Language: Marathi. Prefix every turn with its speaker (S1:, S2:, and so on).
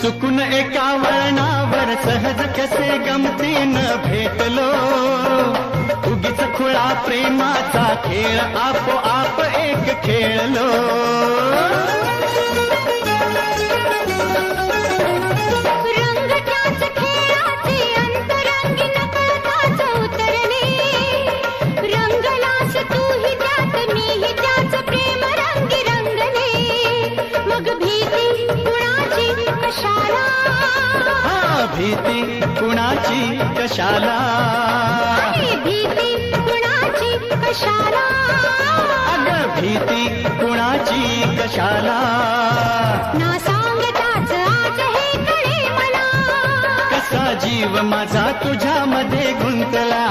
S1: चुकून एका वळणावर सहज कसे गमतीनं भेटलो, उगीच खुळा प्रेमाचा खेळ आपोआप एक खेळलो.
S2: रंग त्याच खेळाचे अंतरंगी नकळताच उतरले, रंगलास तूही त्यात मीही त्याच प्रेम रंगी रंगले. मग भीती कुणाची कशाला,
S1: भीती कुणाची कशाला,
S2: भीती कुणाची कशाला,
S1: अगं भीती कुणाची कशाला.
S2: ना सांगताच आज हे कळे मला,
S1: कसा जीव माझा तुझ्यामध्ये गुंतला.